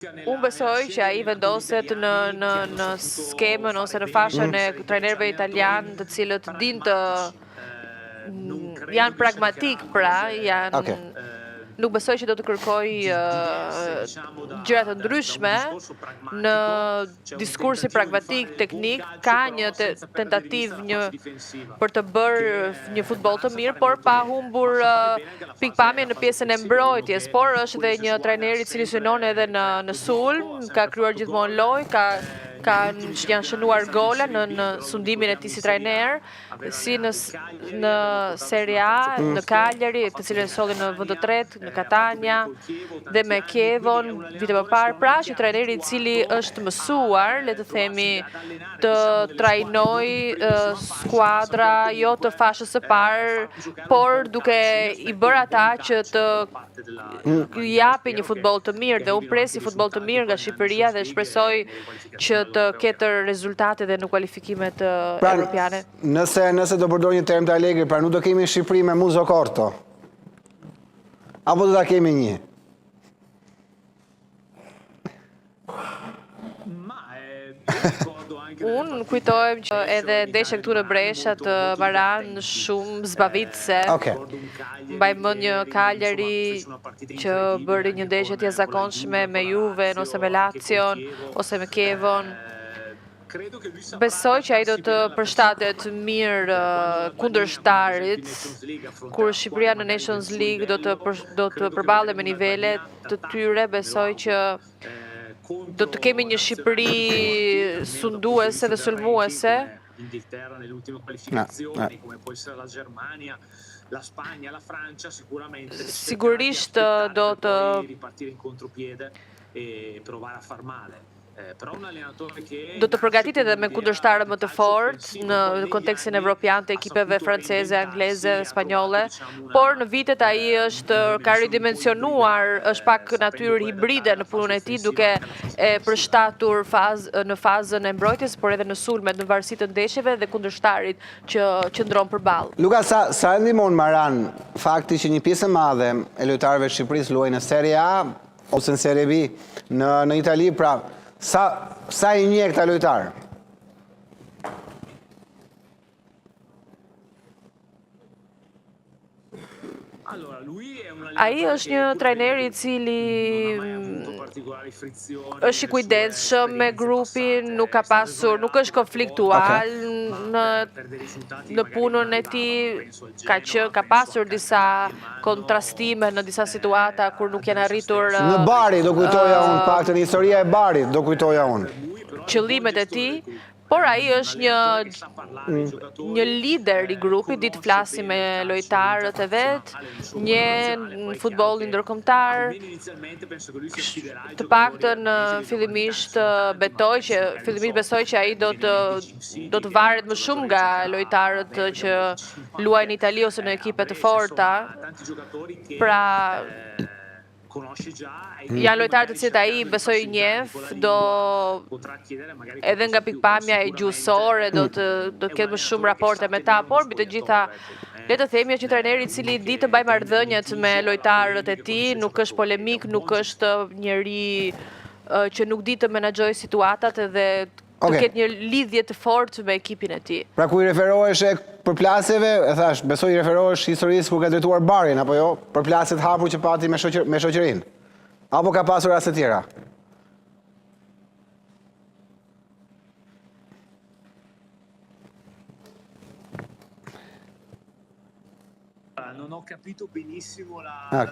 Unë besoj që ai vendoset në skemën ose në fashën e trajnerëve italianë të cilët din të janë pragmatik, pra janë nuk besoj që do të kërkoj gjëra të ndryshme në diskursi pragmatik, teknik, ka një tentativë për të bërë një futboll të mirë, por pa humbur pikpamjen në pjesën e mbrojtjes, por është edhe një trajner i cili synon edhe në sulm, ka kryer gjithmonë lojë, janë shënuar gola në sundimin e tij si trajner, si në Serie A, në Cagliari, të cilën solli në vend të tretë, në Catania dhe me Kievon vite më parë. Pra, që trajneri i cili është mësuar, le të themi, të trajnojë skuadra jo të fashës së parë, por duke i bërë ata që të japi një futboll të mirë, dhe unë presi futboll të mirë nga Shqipëria dhe shpresoj që të ketë rezultate dhe në kualifikimet europiane. Nëse do përdor një term të Allegri, pra nuk do kemi në Shqipëri me Muzo Korto? Apo do ta kemi një? Unë kujtohem që edhe ndeshja këtu në Brescia të Maran shumë zbavitëse. Mbaj mend një Cagliari që bëri një ndeshje të jashtëzakonshme me Juve ose me Lazio ose me Kievon. Besoj që ai do të përshtatet mirë kundërshtarit, kur Shqipëria në Nations League do të përballet me nivele të tyre. Besoj që do të kemi një Shqipëri sunduese dhe sulmuese. Sigurisht do të përgatitet edhe me kundërshtarë më të fortë në kontekstin evropian të ekipeve franceze, angleze, spanjolle, por në vitet ai ka ridimensionuar, është pak natyrë hibride në punën e tij, duke e përshtatur në fazën e mbrojtjes, por edhe në sulmet, në varësi të ndeshjeve dhe kundërshtarit që qëndron përballë. Luka, sa ndihmon Maran fakti që një pjesë e madhe e lojtarëve të Shqipërisë luajnë në Serie A ose në Serie B në Itali, pra sa i njeh këta lojtarë? Ai është një trajner i cili është i kujdesshëm me grupin, nuk është konfliktual në punën e tij, ka pasur disa kontrastime në disa situata kur nuk janë arritur. Në Bari do kujtoja unë, paktën historia e Barit do kujtoja unë. Qëllimet e tij. Por ai është një lider i grupit, di të flasi me lojtarët e vet, një futbollin ndërkombëtar. Të paktën fillimisht besoj që ai do të varet më shumë nga lojtarët që luajnë në Itali ose në ekipe të forta. Pra janë lojtarë të cilët ai besoj njeh, edhe nga pikpamja e gjuhësore do të ketë më shumë raporte me ta, por mbi të gjitha le të themi është një trajner i cili di të mbajë marrëdhëniet me lojtarët e tij, nuk është polemik, nuk është njeri që nuk di të menaxhojë situatat edhe të ketë një lidhje të fortë me ekipin e tij. Pra ku i referohesh përplasjeve, e thash, besoj i referohesh historisë kur ka drejtuar Barin, apo jo, përplasjet hapur që pati me shoqërinë. Apo ka pasur raste tjera? Non ho capito benissimo la